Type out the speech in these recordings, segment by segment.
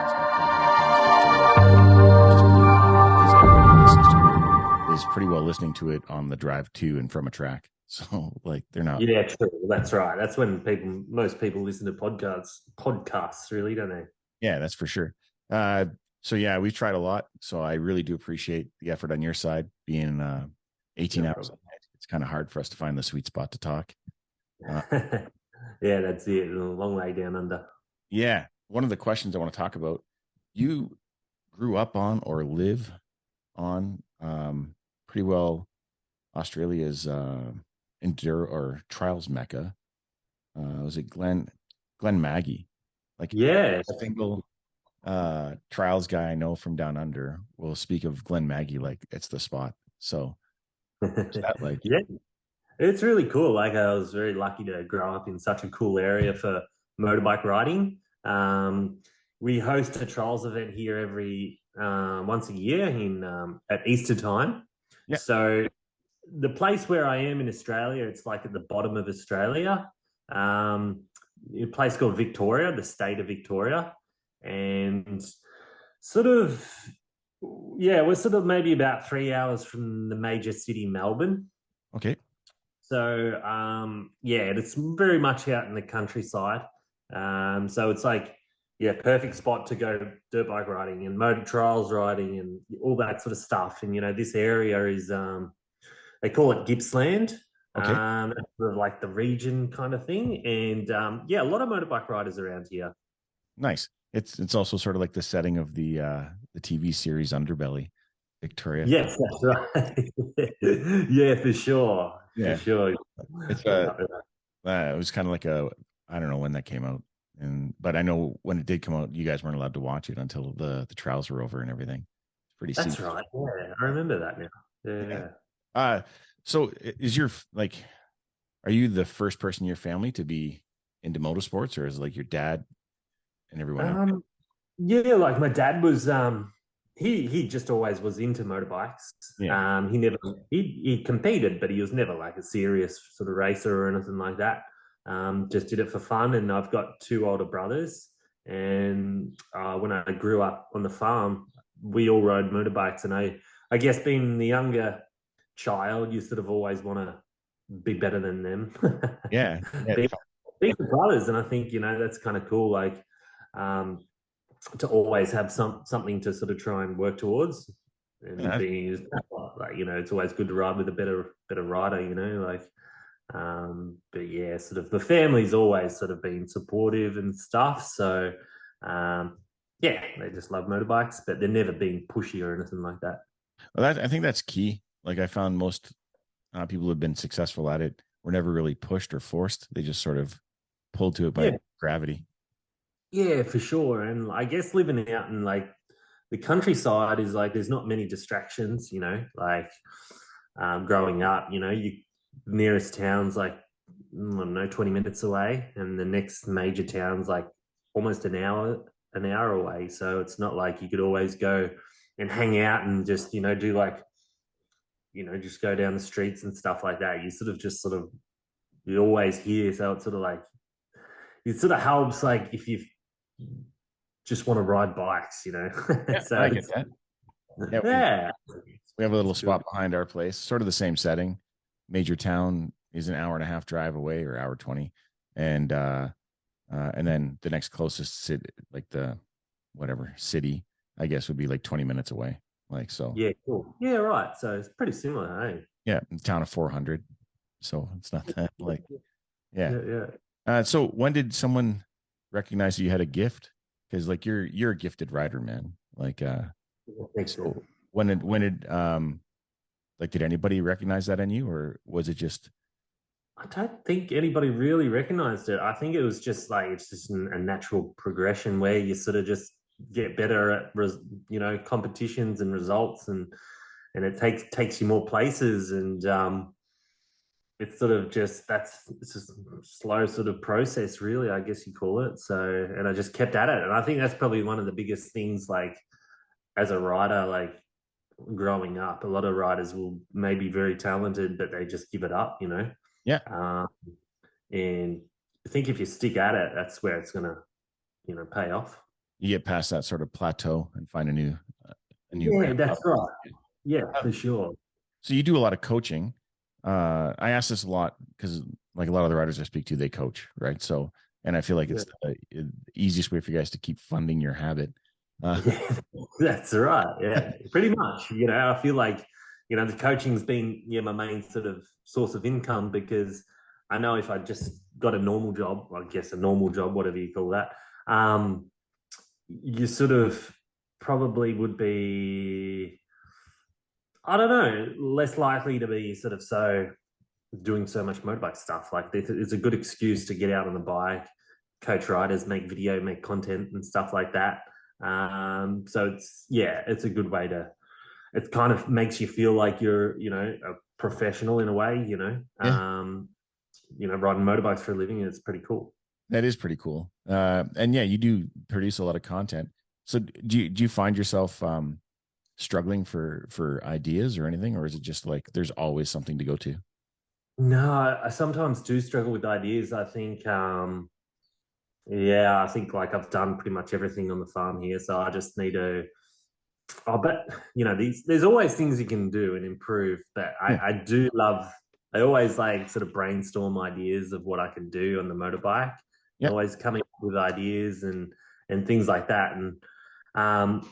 because everybody listens to it is pretty well listening to it on the drive to and from a track. So like they're not. Yeah, true. That's right. That's when most people listen to podcasts, really, don't they? Yeah, that's for sure. So yeah, we've tried a lot. So I really do appreciate the effort on your side. Being 18 No hours problem. ahead, it's kind of hard for us to find the sweet spot to talk. Uh, Yeah, that's it. A long way down under. yeah, one of the questions I want to talk about. You grew up on or live on pretty well Australia's enduro or trials mecca. Was it Glen Maggie? Like Yeah, every single trials guy I know from down under will speak of Glen Maggie like it's the spot. So what's that like? yeah, it's really cool. Like I was very lucky to grow up in such a cool area for motorbike riding. We host a trials event here every once a year in at Easter time. Yeah. So the place where I am in Australia, it's like at the bottom of Australia. Um, a place called Victoria, the state of Victoria, and sort of yeah, we're sort of maybe about 3 hours from the major city, Melbourne. Okay. So yeah, it's very much out in the countryside. So it's like yeah, perfect spot to go dirt bike riding and motor trials riding and all that sort of stuff. And this area is they call it Gippsland, Okay. sort of like the region kind of thing. And yeah, a lot of motorbike riders around here. Nice. It's also sort of like the setting of the TV series Underbelly, Victoria. Yes, that's right. Yeah, for sure, for Yeah. sure. It's Yeah, it was kind of like a I don't know when that came out, but I know when it did come out, you guys weren't allowed to watch it until the trials were over and everything. It's pretty that's secret. right. Yeah, I remember that now. Yeah. Yeah. Uh, so is your like, are you the first person in your family to be into motorsports, or is it like your dad and everyone else? Um, yeah, like my dad was he just always was into motorbikes. Yeah. He never he competed, but he was never like a serious sort of racer or anything like that. Just did it for fun. And I've got two older brothers. And when I grew up on the farm, we all rode motorbikes. And I guess being the younger child, you sort of always want to be better than them. Yeah. Yeah. being, being brothers, and I think that's kind of cool. Like um, to always have something to sort of try and work towards, and Yeah, being like it's always good to ride with a better rider. But yeah, sort of the family's always sort of been supportive and stuff. So yeah, they just love motorbikes, but they've never been pushy or anything like that. well, I think that's key. Like I found most people who have been successful at it were never really pushed or forced. They just sort of pulled to it by Yeah, gravity. yeah, for sure. And I guess living out in like the countryside is like there's not many distractions, like growing up, you nearest town's like I don't know, 20 minutes away, and the next major town's like almost an hour away. So it's not like you could always go and hang out and just, do like, just go down the streets and stuff like that. You sort of you always hear. So it's sort of like it sort of helps like if you just want to ride bikes. Yeah, So I get that. Yeah, yeah, we have a little it's good. spot behind our place, sort of the same setting. Major town is an hour and a half drive away, or hour 20, and then the next closest city, like the whatever city, I guess would be like 20 minutes away. Like so, Yeah, cool. Yeah, right. So it's pretty similar, hey? yeah, town of 400, so it's not that like yeah. Yeah, yeah. So when did someone recognize that you had a gift? Because like you're a gifted rider, man. Like Thanks, man. so when did like did anybody recognize that in you, or was it just I don't think anybody really recognized it. I think it was just like it's just a natural progression where you sort of just get better at competitions and results, and it takes you more places, and it's sort of just it's just a slow sort of process, really, I guess you call it. So, and I just kept at it, and I think that's probably one of the biggest things, like as a rider, like growing up, a lot of riders will maybe very talented, but they just give it up. yeah? Um, and I think if you stick at it, that's where it's gonna, pay off. you get past that sort of plateau and find a new Yeah, ramp that's up. right. Yeah, Um, for sure. so you do a lot of coaching. I ask this a lot because, like a lot of the writers I speak to, they coach, right? So, and I feel like Yeah. it's the easiest way for you guys to keep funding your habit. Yeah, that's right. Yeah, pretty much. I feel like, the coaching's been, my main sort of source of income because I know if I just got a normal job, I guess a normal job, whatever you call that, you sort of probably would be, I don't know, less likely to be sort of doing so much motorbike stuff. Like it's a good excuse to get out on the bike, coach riders, make video, make content and stuff like that. So it's a good way to. It kind of makes you feel like you're, a professional in a way. Yeah, Riding motorbikes for a living. It's pretty cool. that is pretty cool. And yeah, you do produce a lot of content. So do you find yourself struggling for ideas or anything, or is it just like there's always something to go to? No, I sometimes do struggle with ideas. I think, yeah, I think like I've done pretty much everything on the farm here, so I just need to. Oh, but there's always things you can do and improve. But Yeah, I do love. I always like sort of brainstorm ideas of what I can do on the motorbike. yeah, Always coming up with ideas and things like that. And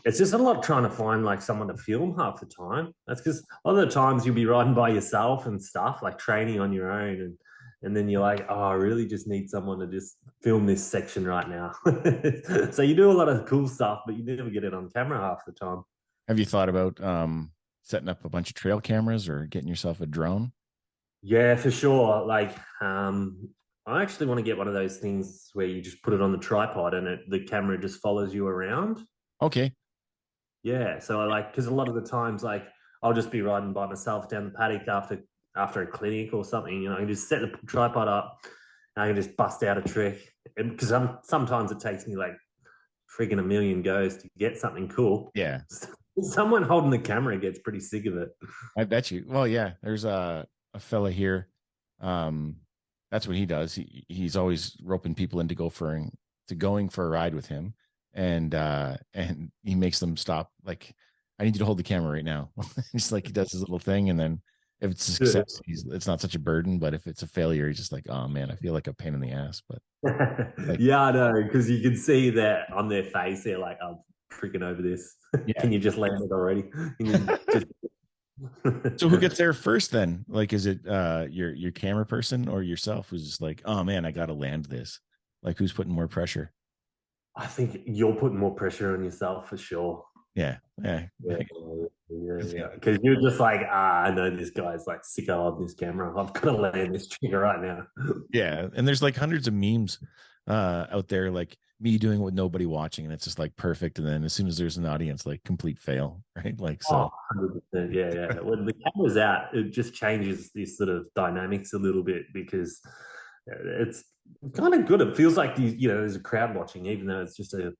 it's just a lot trying to find like someone to film half the time. That's because a lot of the times you'll be riding by yourself and stuff, like training on your own, and then you're like, oh, I really just need someone to just film this section right now. So you do a lot of cool stuff, but you never get it on camera half the time. have you thought about setting up a bunch of trail cameras or getting yourself a drone? Yeah, for sure. Like, I actually want to get one of those things where you just put it on the tripod and the camera just follows you around. Okay. Yeah, so I like because a lot of the times, like I'll just be riding by myself down the paddock after a clinic or something. I can just set the tripod up, and I can just bust out a trick. Because sometimes it takes me like freaking a million goes to get something cool. Yeah, Someone holding the camera gets pretty sick of it. I bet you. Well, yeah, there's a fella here. Um, that's what he does. He's always roping people in to going for a ride with him, and he makes them stop. Like, I need you to hold the camera right now. He's like he does his little thing, and then if it's a success, it's not such a burden. But if it's a failure, he's just like, oh man, I feel like a pain in the ass. But like, Yeah, I know, because you can see that on their face. They're like, I'm freaking over this. yeah. Can you just land it already? Can you just So who gets there first then? Like, is it your camera person or yourself who's just like, oh man, I gotta land this? Like, who's putting more pressure? I think you're putting more pressure on yourself for sure. Yeah, yeah, Yeah, yeah. Because you're just like, I know this guy's like sicko of this camera. I've got to land this trigger right now. yeah. And there's like hundreds of memes out there, like me doing it with nobody watching, and it's just like perfect. And then as soon as there's an audience, like complete fail, right? Like Oh, so. 100%. Yeah, yeah. When the camera's out, it just changes this sort of dynamics a little bit because it's kind of good. It feels like there's a crowd watching, even though it's just a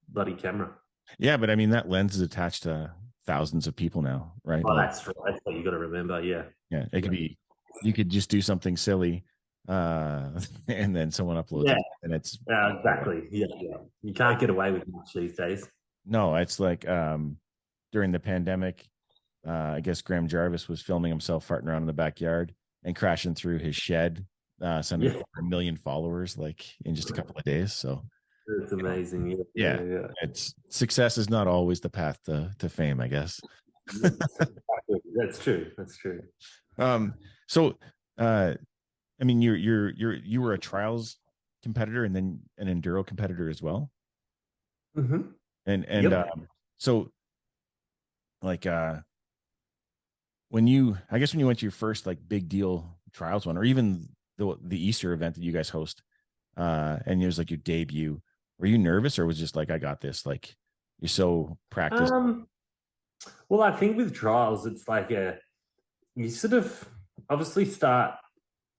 bloody camera. Yeah, but I mean that lens is attached to thousands of people now, right? Oh, Like, that's right. That's what you got to remember. Yeah. yeah, it Yeah. could be you could just do something silly, and then someone uploads Yeah. it, and it's Exactly. Yeah. Yeah. You can't get away with much these days. no, it's like during the pandemic, I guess Graham Jarvis was filming himself farting around in the backyard and crashing through his shed, sending Yeah. over 1 million followers like in just a couple of days. So, It's amazing. Yeah. yeah, Yeah. Yeah. it's success is not always the path to fame, I guess. That's true. That's true. um, so, uh, I mean, you were a trials competitor and then an enduro competitor as well, and Yep. so like when you I guess when you went to your first like big deal trials one or even the Easter event that you guys host and it was like your debut, were you nervous or was it just like I got this, like you're so practiced? Um, well, I think with trials, it's like you sort of obviously start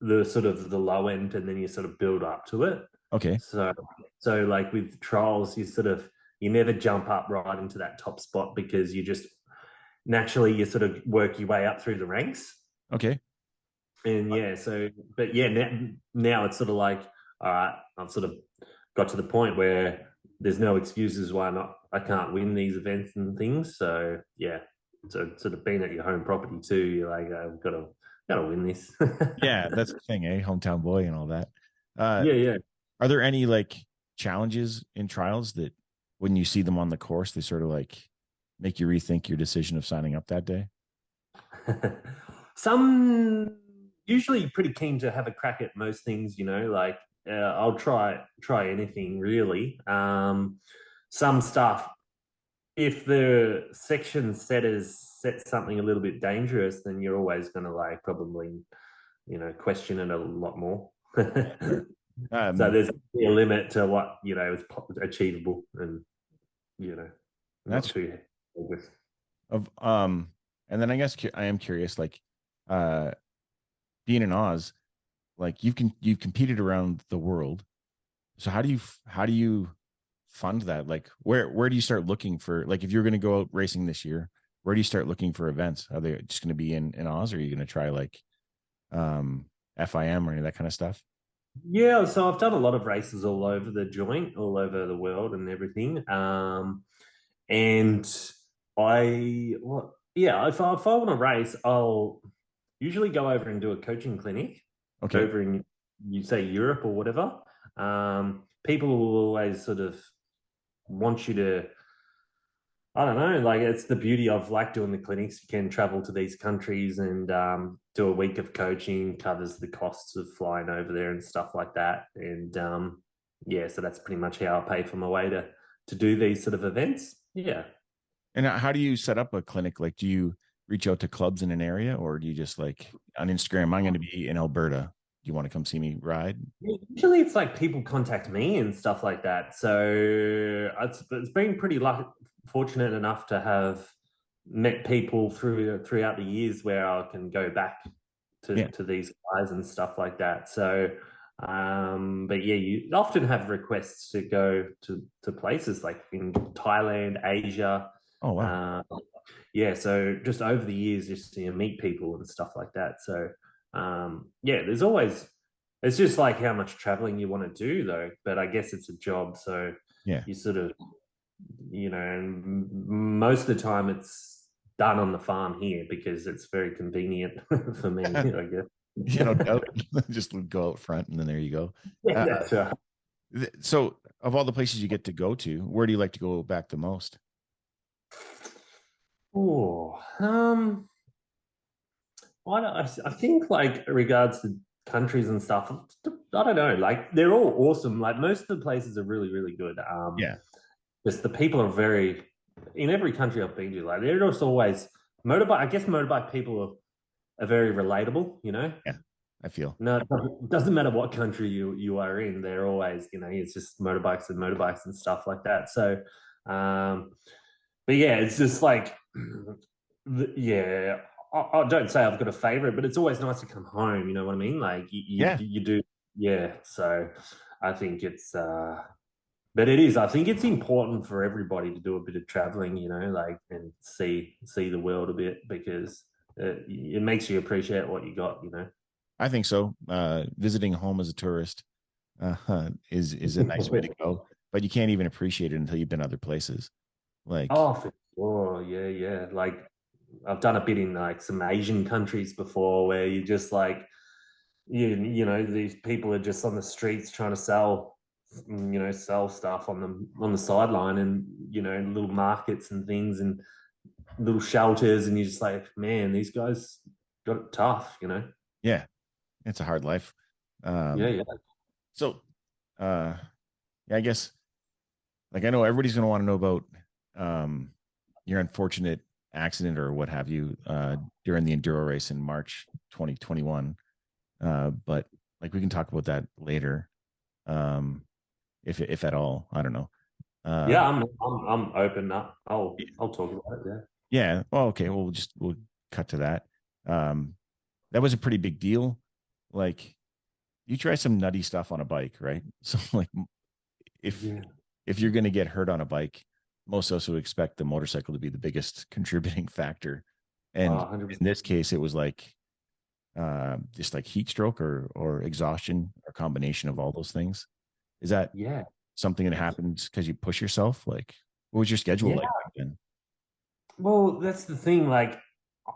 the sort of the low end and then you sort of build up to it. Okay. So, so like with trials, you never jump up right into that top spot because you just naturally you sort of work your way up through the ranks. Okay. And yeah, so but yeah, now it's sort of like, all right, I've sort of got to the point where there's no excuses why not I can't win these events and things. So yeah, so sort of being at your home property too, you're like, I've got to win this. Yeah, that's the thing, eh? Hometown boy and all that. Uh, Yeah, yeah. are there any like challenges in trials that when you see them on the course, they sort of like make you rethink your decision of signing up that day? Some usually pretty keen to have a crack at most things, like I'll try anything really. Some stuff, if the section setters set something a little bit dangerous, then you're always going to like probably question it a lot more. Sure. So Um, there's a limit to what is achievable, and not that's too with. of and then I guess I am curious, like, uh, being in Oz, like you've competed around the world. So how do you fund that? Like, where do you start looking for, like, if you're going to go out racing this year, where do you start looking for events? Are they just going to be in Oz, or are you going to try like FIM or any of that kind of stuff? Yeah, so I've done a lot of races all over the joint, all over the world, and everything. And yeah, if I want to race, I'll usually go over and do a coaching clinic Okay. over in, you say, Europe or whatever. People will always sort of want you to, I don't know, like it's the beauty of like doing the clinics. You can travel to these countries and do a week of coaching, covers the costs of flying over there and stuff like that. And yeah, so that's pretty much how I pay for my way to do these sort of events. Yeah. And how do you set up a clinic? Like, do you reach out to clubs in an area, or do you just like on Instagram, I'm going to be in Alberta. Do you want to come see me ride? Usually it's like people contact me and stuff like that. So it's been pretty fortunate enough to have met people throughout the years where I can go back Yeah. to these guys and stuff like that. So, but yeah, you often have requests to go to places like in Thailand, Asia. Oh, wow. Uh, yeah, so just over the years, just meet people and stuff like that. So, yeah, there's always it's just like how much traveling you want to do, though. But I guess it's a job, so Yeah. you sort of, and most of the time it's done on the farm here because it's very convenient for me, I Yeah, no guess. doubt. Just go out front and then there you go. Yeah, Uh, that's right. so, of all the places you get to go to, where do you like to go back the most? Oh, I think like regards to countries and stuff, I don't know. Like they're all awesome. Like most of the places are really, really good. Yeah. Just the people are very in every country I've been to. Like they're just always motorbike. I guess motorbike people are very relatable. Yeah. I feel. No, it doesn't matter what country you are in. They're always it's just motorbikes and stuff like that. So, um, but yeah, it's just like yeah. I don't say I've got a favorite, but it's always nice to come home. You know what I mean? Like Yeah. you do, yeah. So I think it's but it is. I think it's important for everybody to do a bit of traveling, like and see the world a bit because it makes you appreciate what you got. I think so. Visiting home as a tourist is a nice way to go, but you can't even appreciate it until you've been other places. Like, Oh, for sure. Yeah, yeah. Like I've done a bit in like some Asian countries before where you just like these people are just on the streets trying to sell stuff on the sideline and little markets and things and little shelters and you're just like, man, these guys got it tough. yeah, it's a hard life. Yeah, Um, yeah. so, uh, yeah, I guess like I know everybody's going to want to know about um, your unfortunate accident or what have you during the enduro race in March 2021. But like we can talk about that later, um, if at all. I don't know. Yeah, Uh, I'm open up. I'll talk about it. Yeah. yeah. Well, okay. We'll cut to that. Um, that was a pretty big deal. Like you try some nutty stuff on a bike, right? So like if Yeah. if you're going to get hurt on a bike, most of us would expect the motorcycle to be the biggest contributing factor. And in 100%. this case, it was like just like heat stroke or exhaustion or combination of all those things. Is that Yeah. something that happened because you push yourself? Like, what was your schedule Yeah. like back then? Well, that's the thing. Like,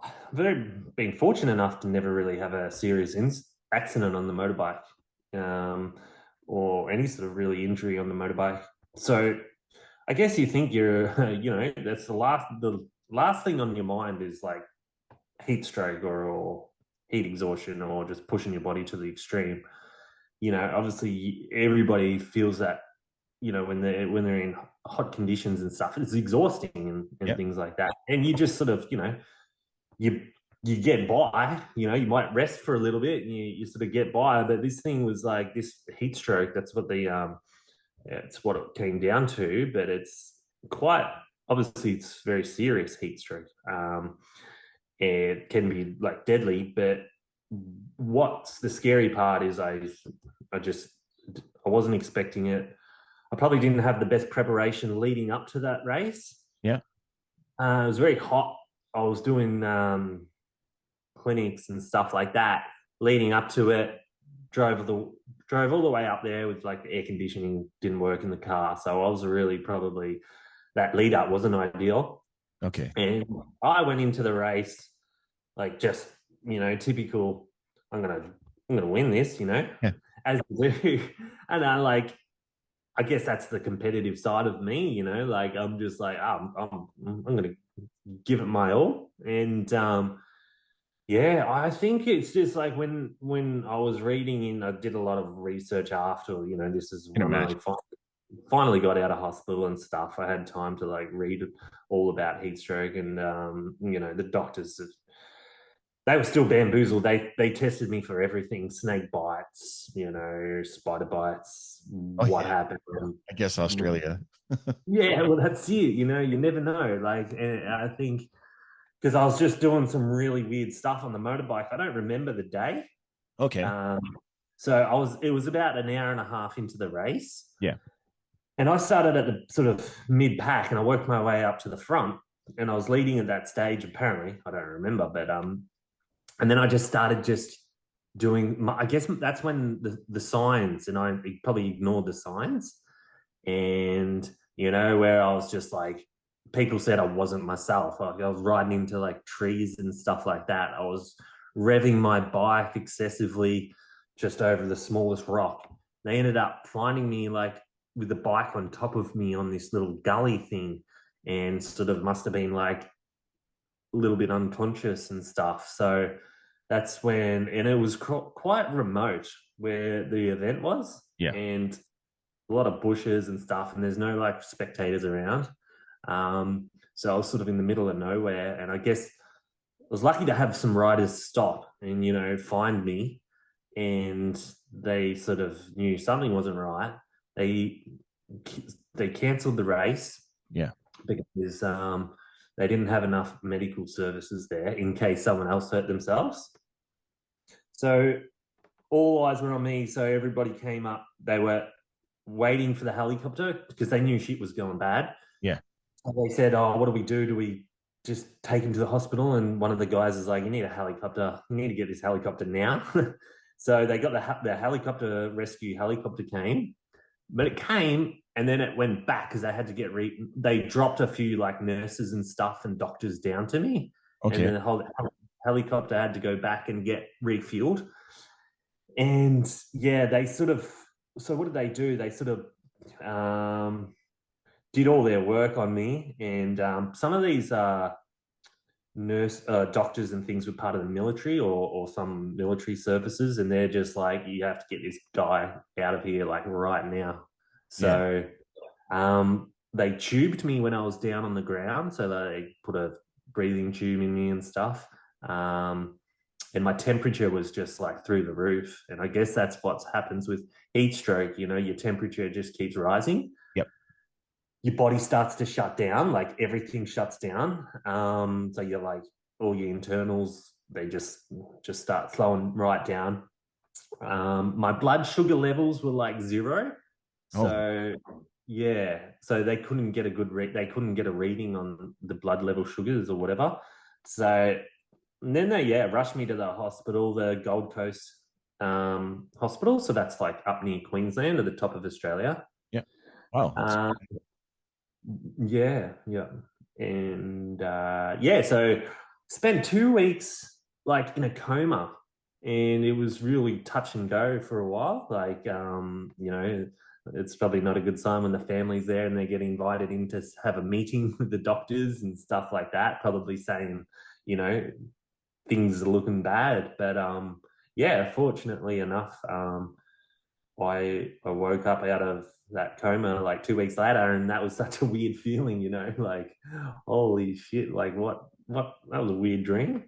I've been fortunate enough to never really have a serious accident on the motorbike, um, or any sort of really injury on the motorbike. So I guess you think you're, that's the last thing on your mind is like heat stroke or heat exhaustion or just pushing your body to the extreme. Obviously everybody feels that, when they're in hot conditions and stuff. It's exhausting and Yeah. things like that. And you just sort of, you you get by. You might rest for a little bit and you sort of get by. But this thing was like this heat stroke. That's what it's what it came down to. But it's quite obviously it's very serious heat stroke. It can be like deadly. But what's the scary part is I wasn't expecting it. I probably didn't have the best preparation leading up to that race. Yeah. It was very hot. I was doing clinics and stuff like that leading up to it. Drove all the way up there with like the air conditioning didn't work in the car, so I was really probably that lead up wasn't ideal. Okay. And I went into the race like just typical. I'm gonna win this, Yeah. as you do, and I guess that's the competitive side of me, like I'm just like I'm gonna give it my all. And yeah, I think it's just like when I was reading I did a lot of research after, this is Can when I imagine. finally got out of hospital and stuff. I had time to like read all about heat stroke. And the doctors, they were still bamboozled. They tested me for everything: snake bites, spider bites, Oh what yeah. happened. I guess Australia. Yeah, well, that's it. You never know. Like, and I think because I was just doing some really weird stuff on the motorbike. I don't remember the day. Okay. Um, so it was about an hour and a half into the race. Yeah. And I started at the sort of mid pack and I worked my way up to the front. And I was leading at that stage, apparently. I don't remember. But and then I just started just doing I guess that's when the signs, and I probably ignored the signs. And where I was just like, people said I wasn't myself. Like I was riding into like trees and stuff like that. I was revving my bike excessively just over the smallest rock. They ended up finding me like with the bike on top of me on this little gully thing, and sort of must have been like a little bit unconscious and stuff. So that's when, and it was quite remote where the event was, Yeah. and a lot of bushes and stuff, and there's no like spectators around. So I was sort of in the middle of nowhere, and I guess I was lucky to have some riders stop and find me, and they sort of knew something wasn't right. They they cancelled the race Yeah. because they didn't have enough medical services there in case someone else hurt themselves. So all eyes were on me. So everybody came up. They were waiting for the helicopter because they knew shit was going bad. Yeah. And they said, "Oh, what do we do? Do we just take him to the hospital?" And one of the guys is like, "You need a helicopter. You need to get this helicopter now." So they got the helicopter, rescue helicopter came, but it came and then it went back because they had to get they dropped a few like nurses and stuff and doctors down to me, and Okay. then the whole helicopter had to go back and get refueled. And yeah, they sort of, so what did they do? They sort of did all their work on me. And some of these doctors and things were part of the military or some military services. And they're just like, you have to get this guy out of here like right now. Yeah. So they tubed me when I was down on the ground. So they put a breathing tube in me and stuff. And my temperature was just like through the roof. And I guess that's what happens with heat stroke. Your temperature just keeps rising. Yep. Your body starts to shut down, like everything shuts down. So you're like all your internals, they just start slowing right down. My blood sugar levels were like zero. Oh, So yeah, so they couldn't get they couldn't get a reading on the blood level sugars or whatever. So and then they rushed me to the hospital, the Gold Coast hospital. So that's like up near Queensland at the top of Australia. yeah. Wow, that's Um, yeah, yeah. And yeah, so spent 2 weeks like in a coma, and it was really touch and go for a while. Like, it's probably not a good sign when the family's there and they get invited in to have a meeting with the doctors and stuff like that, probably saying, you know, things are looking bad. But yeah, fortunately enough, I woke up out of that coma like 2 weeks later, and that was such a weird feeling, like holy shit, like what that was a weird dream.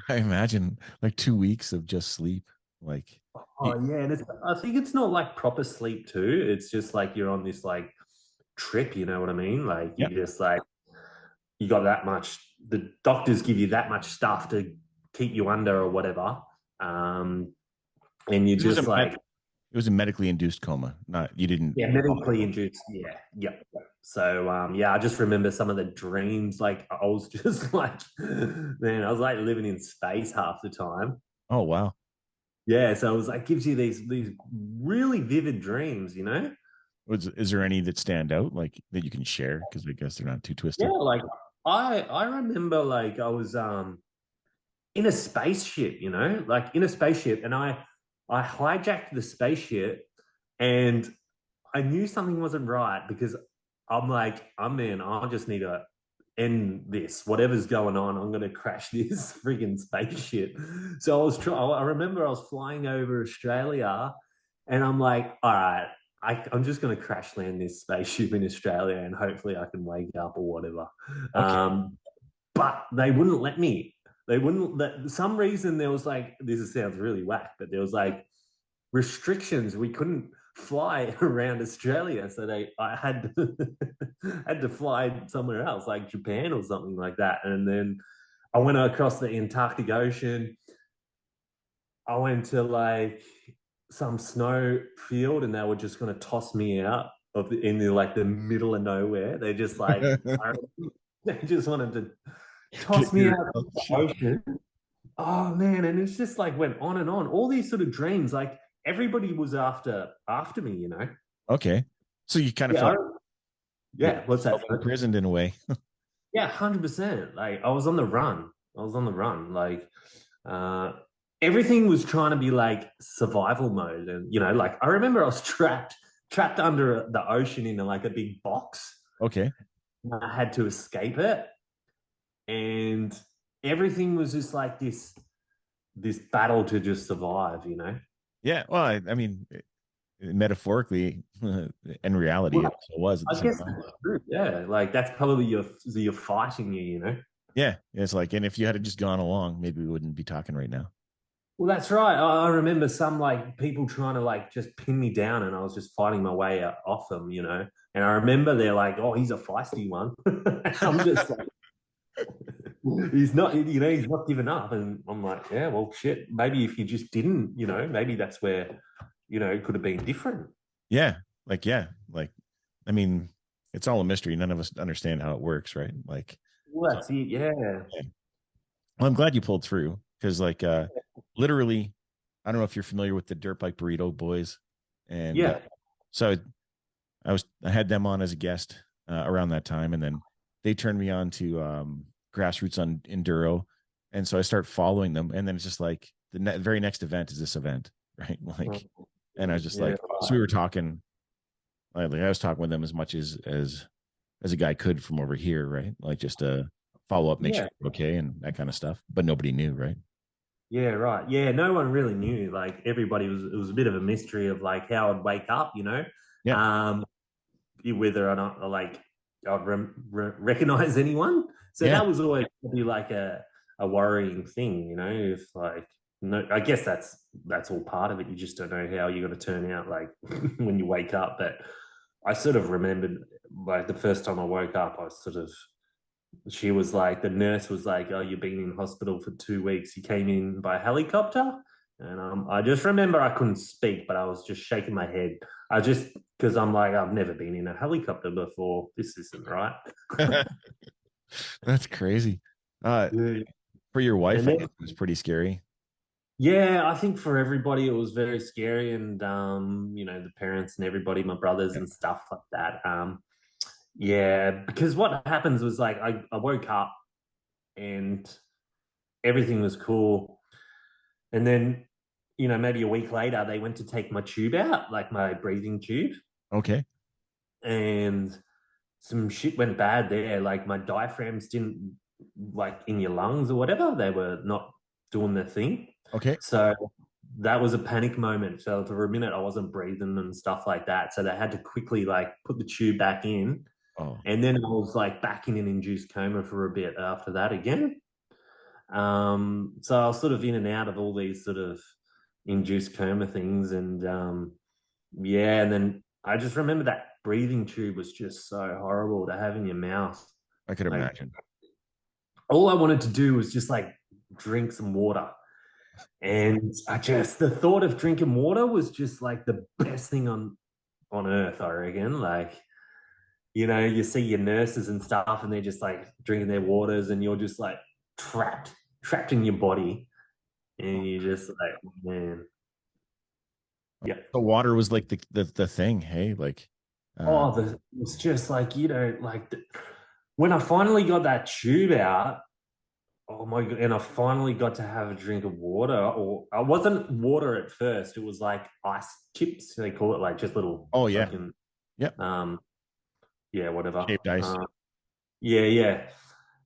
I imagine like 2 weeks of just sleep. Like, Oh yeah, and I think it's not like proper sleep too. It's just like you're on this like trip, you know what I mean? Like you yeah, just like you got that much. The doctors give you that much stuff to keep you under or whatever, um, and you it was just like it was a medically induced coma. Not you didn't. yeah, medically induced. Yeah, yeah. So yeah, I just remember some of the dreams. Like I was just like, man, I was like living in space half the time. Oh wow. Yeah, so it was like gives you these really vivid dreams. Is there any that stand out like that you can share? Because I guess they're not too Yeah, twisted. like I remember like I was in a spaceship, like in a spaceship, and I hijacked the spaceship, and I knew something wasn't right because I'm like, I'm in. I just need to end this. Whatever's going on, I'm going to crash this freaking spaceship. So I remember I was flying over Australia, and I'm like, all right, I'm just going to crash land this spaceship in Australia, and hopefully I can wake up or whatever. Okay. But they wouldn't let me. They wouldn't let. For some reason there was like sounds really whack, but there was like restrictions. We couldn't fly around Australia, so I had had to fly somewhere else, like Japan or something like that. And then I went across the Antarctic Ocean. I went to like some snow field, and they were just going to toss me out in like the middle of nowhere. They just like they just wanted to toss Get me your out of the shit. ocean. Oh man, and it's just like went on and on. All these sort of dreams, like everybody was after me. Okay. So you kind of Yeah, felt yeah. What's that? imprisoned in a way. Yeah, 100%. Like I was on the run. I was on the run. Like uh, everything was trying to be like survival mode, and like I remember I was trapped under the ocean in like a big box. Okay. I had to escape it, and everything was just like this battle to just survive. Yeah. Well, I mean, metaphorically and reality, it Well, also was at the I same guess time. that's true. Yeah, like that's probably your fighting you. Yeah. It's like, and if you had just gone along, maybe we wouldn't be talking right now. Well, that's right. I remember some like people trying to like just pin me down, and I was just fighting my way off them. And I remember they're like, "Oh, he's a feisty one." I'm just like, he's not, he's not giving up, and I'm like, yeah, well, shit. Maybe if you just didn't, maybe that's where, it could have been different. Yeah. Like, yeah. Like, I mean, it's all a mystery. None of us understand how it works, right? Like, Well, so that's it. Yeah, yeah. Well, I'm glad you pulled through because, like, literally, I don't know if you're familiar with the Dirt Bike Burrito Boys, and yeah. so I had them on as a guest around that time, and then they turned me on to grassroots on enduro, and so I start following them, and then it's just like the very next event is this event, right? Like, and I was just Yeah, like, so we were talking, like I was talking with them as much as a guy could from over here, right? Like just to follow up, make sure yeah. you're okay, and that kind of stuff. But nobody knew, right? Yeah, right. Yeah, no one really knew. Like everybody it was a bit of a mystery of like how I'd wake up. Yeah, Um, whether or not like I'd recognize anyone. So yeah, that was always be like a worrying thing. If like no, I guess that's all part of it. You just don't know how you're going to turn out like when you wake up. But I sort of remembered like the first time I woke up, I sort of she was like, the nurse was like, "Oh, you've been in hospital for 2 weeks. You came in by helicopter." And I just remember I couldn't speak, but I was just shaking my head. I just because I'm like, I've never been in a helicopter before. This isn't right. that's crazy. Uh, Yeah. for your wife, And I then guess it was pretty scary. Yeah, I think for everybody it was very scary, and the parents and everybody, my brothers Yeah. and stuff like that. Yeah, because what happens was like I woke up and everything was cool. And then, maybe a week later, they went to take my tube out, like my breathing tube, Okay. and some shit went bad there. Like my diaphragms didn't, like in your lungs or whatever, they were not doing their thing. Okay. So that was a panic moment. So for a minute, I wasn't breathing and stuff like that. So they had to quickly like put the tube back in. Oh, And then I was like back in an induced coma for a bit after that again. So I was sort of in and out of all these sort of induced coma things, and yeah, and then I just remember that breathing tube was just so horrible to have in your mouth. I could Like imagine. all I wanted to do was just like drink some water, and the thought of drinking water was just like the best thing on earth. I reckon, like. You see your nurses and stuff, and they're just like drinking their waters, and you're just like trapped in your body. And you just like, man, yeah. The water was like the thing. Hey, like, uh, It's just like, when I finally got that tube out, oh my God, and I finally got to have a drink of water, or I wasn't water at first. It was like ice chips. They call it like just little oh yeah, fucking, yep, um, yeah, whatever. shaved ice. Yeah, yeah.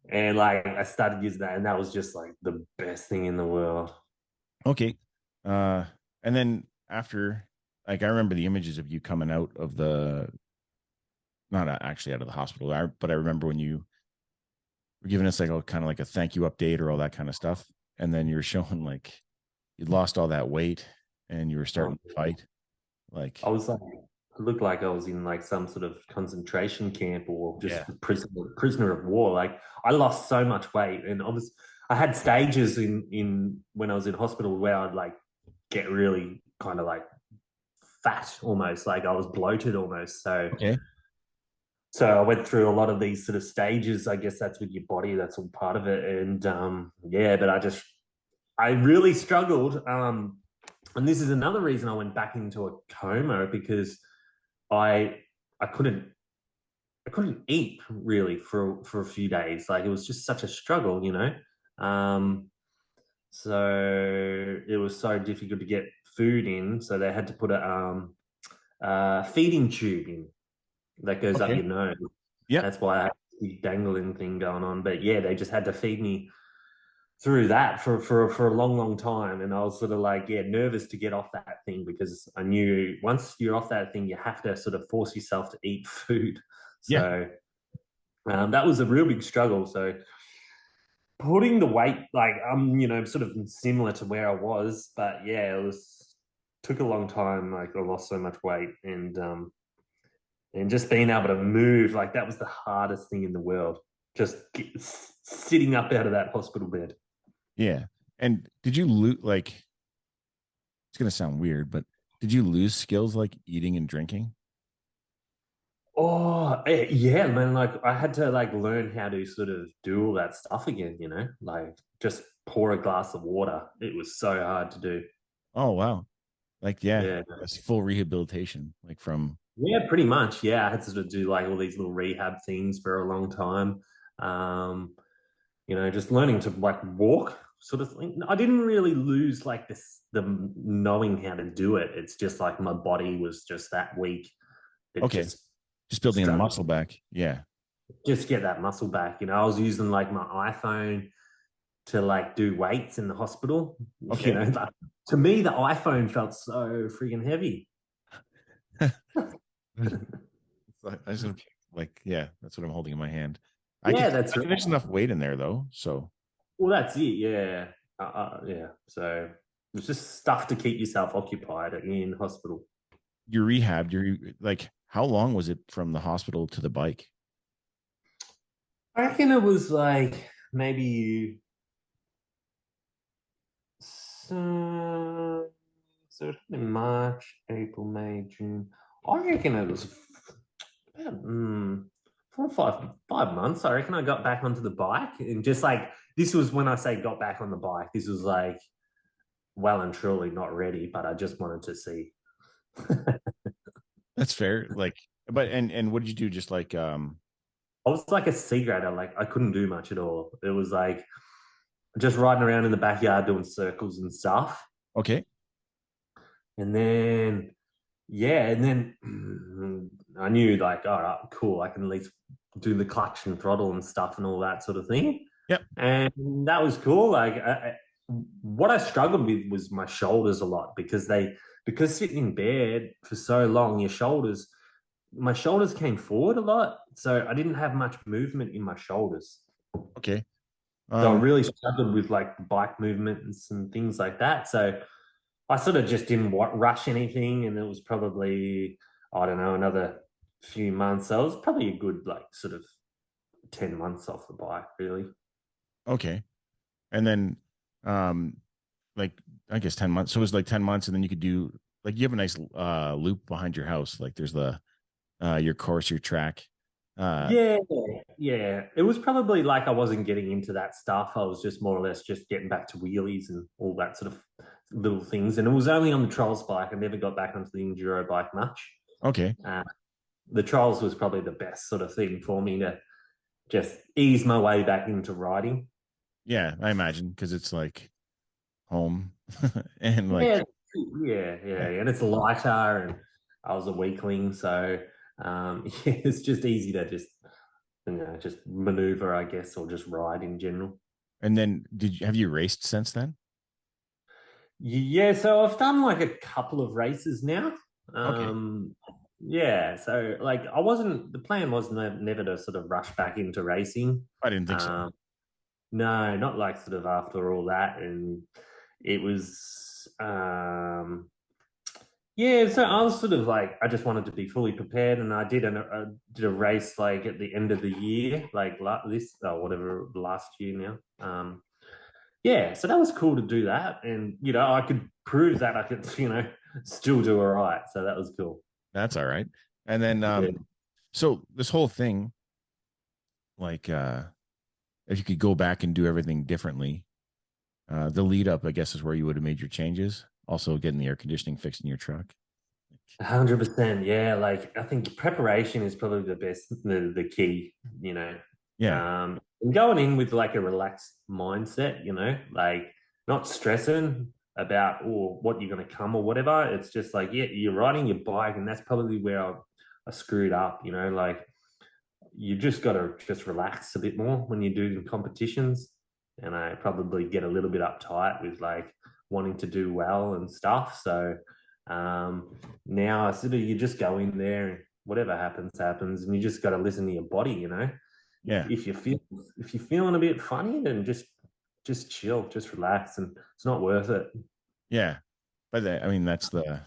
And like I started using that, and that was just like the best thing in the world. Okay, and then after, like, I remember the images of you coming out of the, not actually out of the hospital, but I remember when you were giving us like a kind of like a thank you update or all that kind of stuff, and then you were showing like you'd lost all that weight and you were starting Um, to fight. I Like, was like, it looked like I was in like some sort of concentration camp or just yeah, prisoner of war. Like I lost so much weight, and I had stages in when I was in hospital where I'd like get really kind of like fat almost, like I was bloated almost. So okay, I went through a lot of these sort of stages. I guess that's with your body. That's all part of it. And yeah, but I really struggled. And this is another reason I went back into a coma because I I couldn't eat really for a few days. Like it was just such a struggle. Um, so it was so difficult to get food in. So they had to put a feeding tube in that goes up okay, your nose. yep, That's why I had the dangling thing going on. But yeah, they just had to feed me through that for a long, long time. And I was sort of like, yeah, nervous to get off that thing because I knew once you're off that thing, you have to sort of force yourself to eat food. yeah, So that was a real big struggle. So putting the weight, like sort of similar to where I was, but yeah, it was took a long time. Like I lost so much weight, and just being able to move, like that was the hardest thing in the world. Just sitting up out of that hospital bed. yeah. And did you lose, like, it's gonna sound weird, but did you lose skills like eating and drinking? Oh, yeah, man. Like I had to like learn how to sort of do all that stuff again, like just pour a glass of water. It was so hard to do. Oh wow, like, yeah, Yeah. that's full rehabilitation, like from, Yeah, pretty much. Yeah. I had to sort of do like all these little rehab things for a long time. Um, just learning to like walk sort of thing. I didn't really lose like the knowing how to do it. It's just like my body was just that weak. It okay, just just building the struggled muscle back. Yeah. just get that muscle back. I was using like my iPhone to like do weights in the hospital. Okay. Like, to me, the iPhone felt so freaking heavy. I just like, yeah, that's what I'm holding in my hand. Yeah, that's I right. can, there's enough weight in there though. So Well, that's it. Yeah. Yeah. So it's just stuff to keep yourself occupied in hospital. you're rehabbed. You're like, how long was it from the hospital to the bike? I reckon it was like maybe so in March, April, May, June. I reckon it was about 4 or 5 months. I reckon I got back onto the bike and just like this was when I say got back on the bike. This was like well and truly not ready, but I just wanted to see. That's fair. Like, but and what did you do? Just like I was like a sea grader, like I couldn't do much at all. It was like just riding around in the backyard doing circles and stuff. okay, And then yeah, and then I knew like, all right, cool, I can at least do the clutch and throttle and stuff and all that sort of thing. yep, And that was cool. What I struggled with was my shoulders a lot because sitting in bed for so long, my shoulders came forward a lot, so I didn't have much movement in my shoulders. okay. So I Um, really struggled with like bike movements and things like that. So I sort of just didn't rush anything, and it was probably, I don't know, another few months. So it was probably a good like sort of 10 months off the bike, really. okay, and then um, like I guess 10 months. So it was like 10 months, and then you could do like you have a nice loop behind your house. Like there's the your course, your track. Uh, Yeah, yeah. It was probably like I wasn't getting into that stuff. I was just more or less just getting back to wheelies and all that sort of little things. And it was only on the trials bike. I never got back onto the enduro bike much. okay, Uh, the trials was probably the best sort of thing for me to just ease my way back into riding. yeah, I imagine because it's like home and like Yeah, yeah, yeah. yeah. And it's lighter, and I was a weakling, so yeah, it's just easy to just maneuver, I guess, or just ride in general. And then did you have you raced since then? Yeah, so I've done like a couple of races now. Okay, Yeah, so like the plan was never to sort of rush back into racing. I didn't think so. Um, no, not like sort of after all that. And it was, yeah, so I was sort of like, I just wanted to be fully prepared. And did a race like at the end of the year, like whatever, last year now. Yeah, so that was cool to do that, and I could prove that I could, still do all right. So that was cool. That's all right. And then Yeah. so this whole thing, like if you could go back and do everything differently, the lead up, I guess, is where you would have made your changes. Also getting the air conditioning fixed in your truck. 100%. Yeah, like I think preparation is probably the key. Yeah, And going in with like a relaxed mindset. Like not stressing about or what you're going to come or whatever. It's just like, yeah, you're riding your bike, and that's probably where I screwed up. Like you just got to just relax a bit more when you do the competitions. And I probably get a little bit uptight with like wanting to do well and stuff. So now I sort of you just go in there and whatever happens, happens, and you just got to listen to your body. If yeah, if you feel if you're feeling a bit funny, then just chill, just relax, and it's not worth it. yeah. But I mean, that's the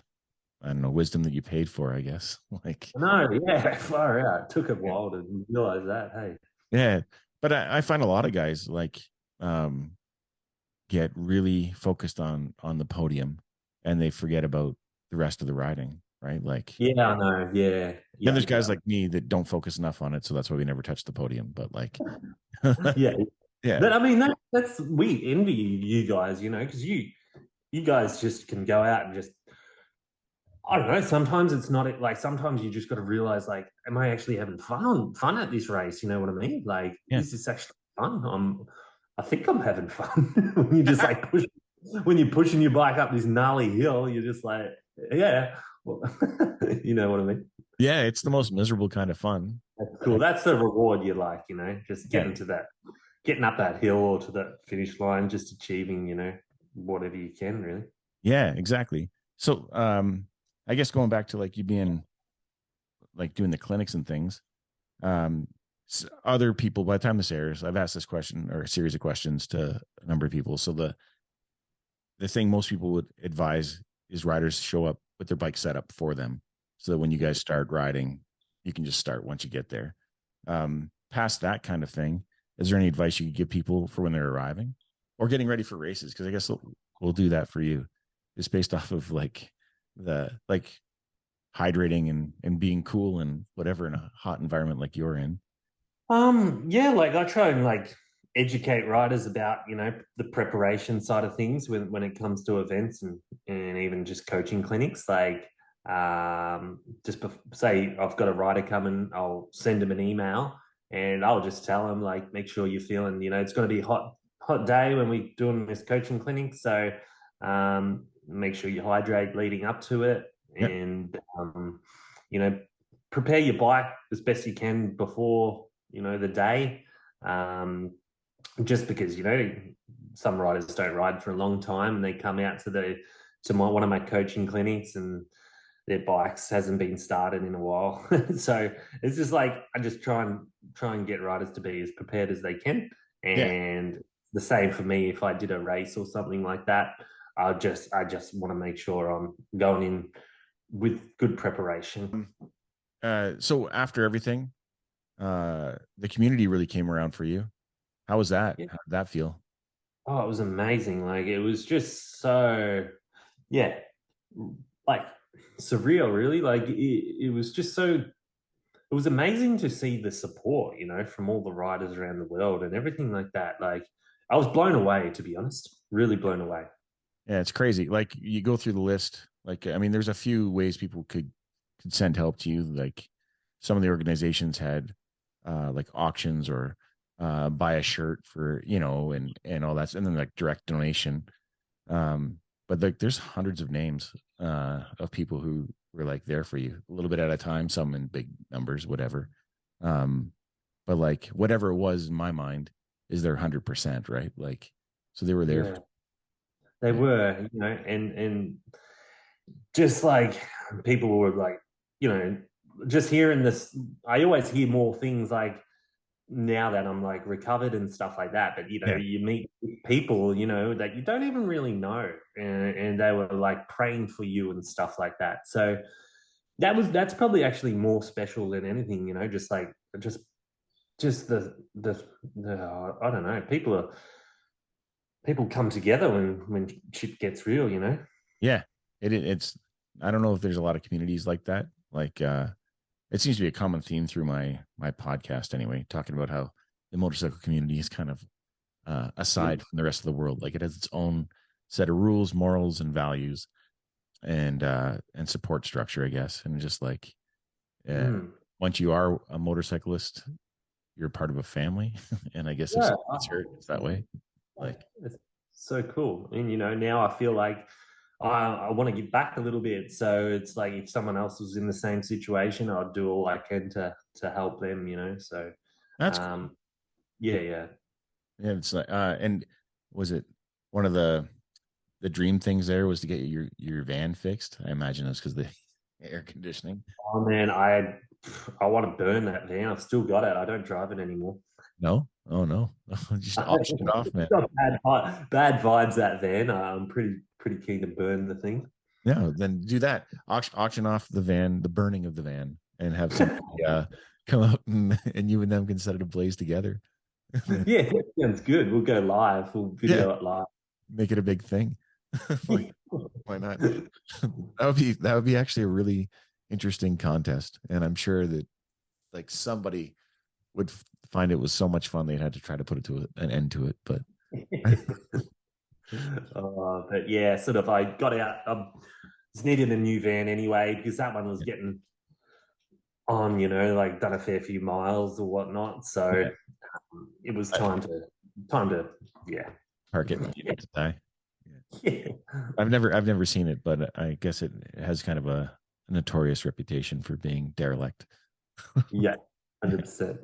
I don't know wisdom that you paid for, I guess. Like, No, yeah, far out. It took a yeah, while to realize that. Hey, yeah. But I find a lot of guys like um get really focused on the podium, and they forget about the rest of the riding, right? Like yeah, I know, yeah, then yeah, there's guys yeah. like me that don't focus enough on it, so that's why we never touch the podium. But like, Yeah, yeah, but I mean that's we envy you guys, because you guys just can go out and just I don't know. Sometimes it's not like sometimes you just got to realize like, am I actually having fun at this race? You know what I mean? Like, yeah, is this actually fun? I think I'm having fun when you just like when you're pushing your bike up this gnarly hill. You're just like, yeah, well, you know what I mean? yeah. It's the most miserable kind of fun. That's cool. That's the reward you like, just Yeah, getting up that hill or to that finish line, just achieving, whatever you can, really. yeah, exactly. So, I guess going back to like you being like doing the clinics and things, um, other people. By the time this airs, I've asked this question or a series of questions to a number of people. So the thing most people would advise is riders show up with their bike set up for them, so that when you guys start riding, you can just start once you get there. Past that kind of thing, is there any advice you could give people for when they're arriving or getting ready for races? Because I guess we'll do that for you, just based off of like the like hydrating and being cool and whatever in a hot environment like you're in. Yeah, like I try and like educate riders about, the preparation side of things when it comes to events and even just coaching clinics. Like, say I've got a rider coming, I'll send them an email and I'll just tell them, like, make sure you're feeling, it's going to be a hot day when we're doing this coaching clinic. So make sure you hydrate leading up to it, Yeah. and you know, prepare your bike as best you can before the day. Just because some riders don't ride for a long time and they come out to one of my coaching clinics and their bikes hasn't been started in a while. So it's just like I just try and get riders to be as prepared as they can. Yeah. And the same for me if I did a race or something like that. I just want to make sure I'm going in with good preparation. So after everything, the community really came around for you. How was that? Yeah. How did that feel? Oh, it was amazing. Like it was just so, yeah, like surreal, really. Like it was just so, it was amazing to see the support, from all the riders around the world and everything like that. Like I was blown away, to be honest, really blown away. Yeah, it's crazy. Like you go through the list. Like, I mean, there's a few ways people could send help to you. Like some of the organizations had like auctions or buy a shirt for, and all that, and then like direct donation. But like there's hundreds of names of people who were like there for you a little bit at a time, some in big numbers, whatever. Um, but like whatever it was in my mind is their 100%, right? Like, so they were there. Yeah, they Yeah. were, and just like people were like, just hearing this, I always hear more things like now that I'm like recovered and stuff like that. But Yeah. you meet people, that you don't even really know, and they were like praying for you and stuff like that. So that's probably actually more special than anything, just like just the I don't know, people come together when shit gets real. Yeah. It's, I don't know if there's a lot of communities like that. Like, it seems to be a common theme through my podcast anyway, talking about how the motorcycle community is kind of aside from the rest of the world. Like it has its own set of rules, morals, and values, and support structure, I guess. And just like Mm. once you are a motorcyclist, you're part of a family. And I guess if Yeah. something gets hurt, it's that way. Like, It's so cool. And now I feel like I want to give back a little bit. So it's like if someone else was in the same situation, I'd do all I can to help them. So that's cool. um yeah, yeah. Yeah, it's like and was it one of the dream things there was to get your van fixed? I imagine it's because the air conditioning. Oh man, I want to burn that van. I've still got it. I don't drive it anymore. No, oh no, just auction it off, man. It's got bad vibes, that van. I'm pretty keen to burn the thing. No, then do that. Auction off the van, the burning of the van, and have somebody come up and you and them can set it ablaze together. Yeah, that sounds good. We'll go live. We'll Yeah, video it live. make it a big thing. Like, why not? That would be actually a really interesting contest, and I'm sure that like somebody would find it was so much fun they'd had to try to put it to an end to it. But But yeah, sort of. I got out. I just needed a new van anyway because that one was getting on. Like done a fair few miles or whatnot. So yeah, it was time to yeah. park it, to die. Yeah. I've never seen it, but I guess it has kind of a notorious reputation for being derelict. Yeah, 100%.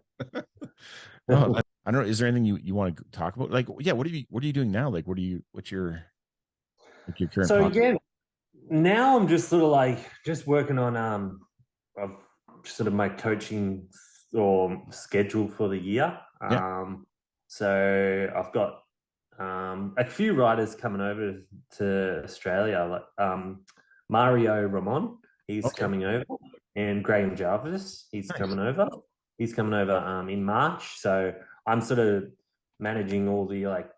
Well, I don't know. Is there anything you want to talk about? Like, yeah, what are you doing now? Like, what's your like your current So project? again, now I'm just sort of like just working on of sort of my coaching or schedule for the year. Yeah. So I've got a few riders coming over to Australia, like Mario Ramon, he's Okay. coming over, and Graham Jarvis, he's Nice. coming over. He's coming over in March. So I'm sort of managing all the like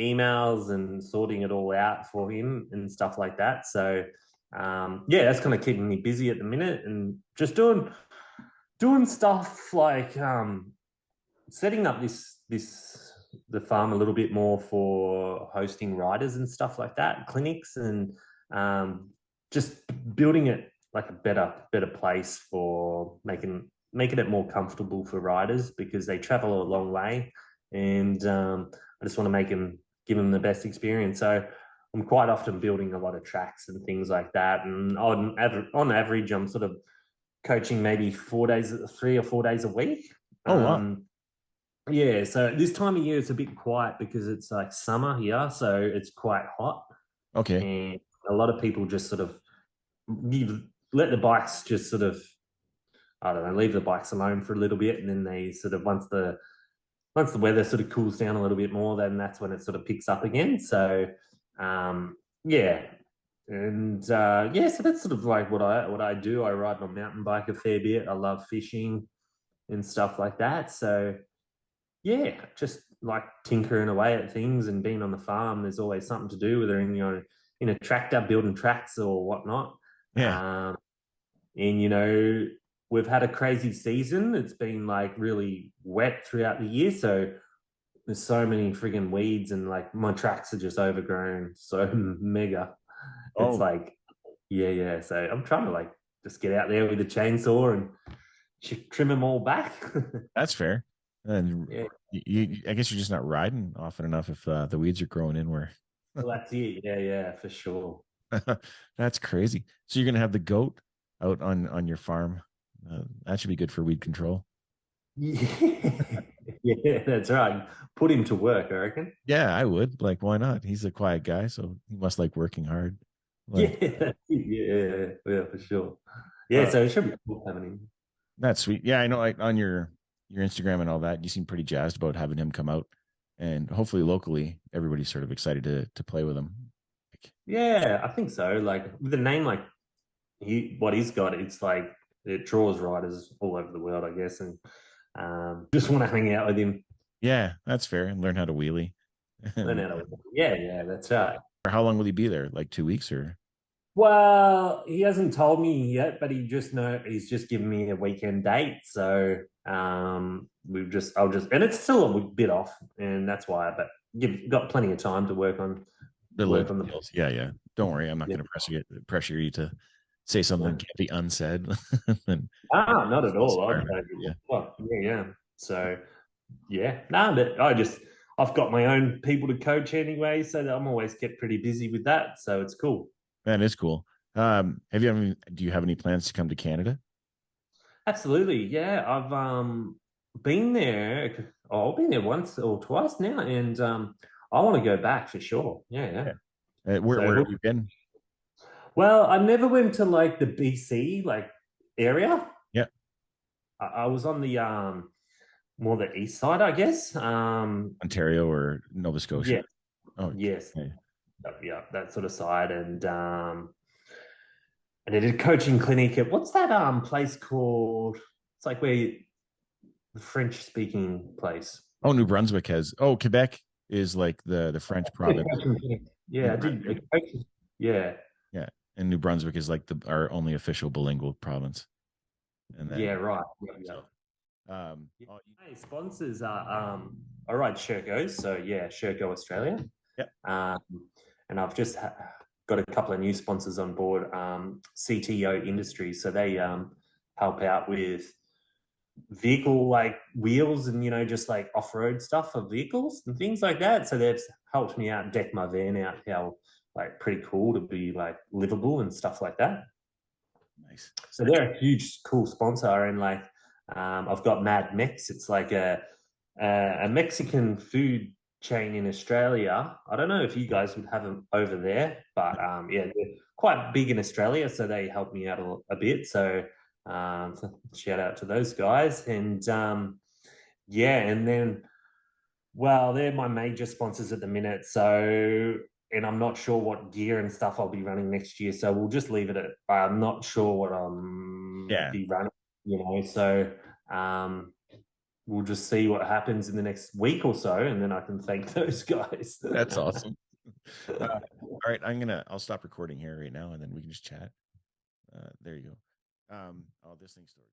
emails and sorting it all out for him and stuff like that. So yeah, that's kind of keeping me busy at the minute and just doing stuff like setting up this the farm a little bit more for hosting riders and stuff like that, clinics, and just building it like a better place for making it more comfortable for riders because they travel a long way, and I just want to give them the best experience. So I'm quite often building a lot of tracks and things like that, and on average, I'm sort of coaching maybe 4 days, 3 or 4 days a week. Oh, wow. Yeah, so this time of year it's a bit quiet because it's like summer here, so it's quite hot, Okay. and a lot of people just sort of let the bikes just sort of, I don't know, leave the bikes alone for a little bit, and then they sort of once the weather sort of cools down a little bit more, then that's when it sort of picks up again. So yeah, and yeah, so that's sort of like what I do. I ride my mountain bike a fair bit. I love fishing and stuff like that. So yeah, just like tinkering away at things and being on the farm. There's always something to do, whether in a tractor building tracks or whatnot. Yeah. Um, and we've had a crazy season. It's been like really wet throughout the year, so there's so many friggin' weeds, and like my tracks are just overgrown, so mega. It's Oh, like, yeah. So I'm trying to like just get out there with a chainsaw and trim them all back. that's fair. And Yeah, I guess you're just not riding often enough if the weeds are growing in where. well, that's it. Yeah, for sure. That's crazy. So you're gonna have the goat out on your farm. That should be good for weed control. Yeah, yeah, that's right. Put him to work, I reckon. Yeah, I would. Like, why not? He's a quiet guy, so he must like working hard. Yeah, Like, yeah, for sure. Yeah, uh, so it should be cool having him. that's sweet. Yeah, I know. Like on your Instagram and all that, you seem pretty jazzed about having him come out, and hopefully locally, everybody's sort of excited to play with him. Like, Yeah, I think so. Like with a name like what he's got, it's like it draws riders all over the world, I guess, and just want to hang out with him. yeah, that's fair. And learn how to wheelie. Learn And how to, yeah, that's right. how long will he be there? Like 2 weeks or? Well, he hasn't told me yet, but he's just given me a weekend date. So I'll just, and it's still a bit off, and that's why. But you've got plenty of time to The little work on the. details. Yeah, yeah. Don't worry. I'm not Yeah. going to pressure you to say something that can't be unsaid. And Not at all. inspired. Yeah, Well, yeah. So yeah, no, but I've got my own people to coach anyway, so that I'm always kept pretty busy with that. So it's cool. that is cool. Do you have any plans to come to Canada? Absolutely, yeah. I've been there. Oh, I've been there once or twice now, and I want to go back for sure. Yeah. Yeah. Where So, have you been? well, I never went to like the BC like area. Yeah. I was on the more the east side, I guess. Ontario or Nova Scotia? Yeah, Oh, yes, okay. yeah, that sort of side, and I did a coaching clinic at what's that place called? It's like where the French speaking place. Oh, New Brunswick has. Oh, Quebec is like the French province. New Yeah, I did. Brunswick, Yeah, yeah, and New Brunswick is like our only official bilingual province. And yeah, then right. Yeah. so, Yeah. Hey, sponsors are I ride Sherco, so yeah, Sherco Australia. yeah, Um, and I've just got a couple of new sponsors on board, CTO Industries, so they help out with vehicle like wheels and just like off-road stuff for vehicles and things like that. So they've helped me out deck my van out how like pretty cool to be like livable and stuff like that. nice. So they're a huge cool sponsor, and like I've got Mad Mex. It's like a Mexican food chain in Australia. I don't know if you guys would have them over there, but yeah, they're quite big in Australia, so they helped me out a bit. So shout out to those guys, and yeah, and then well, they're my major sponsors at the minute. So, and I'm not sure what gear and stuff I'll be running next year. So we'll just leave it at I'm not sure what Yeah, be running, So um, we'll just see what happens in the next week or so, and then I can thank those guys. that's awesome. All right, I'll stop recording here right now, and then we can just chat. There you go. Oh, this thing story.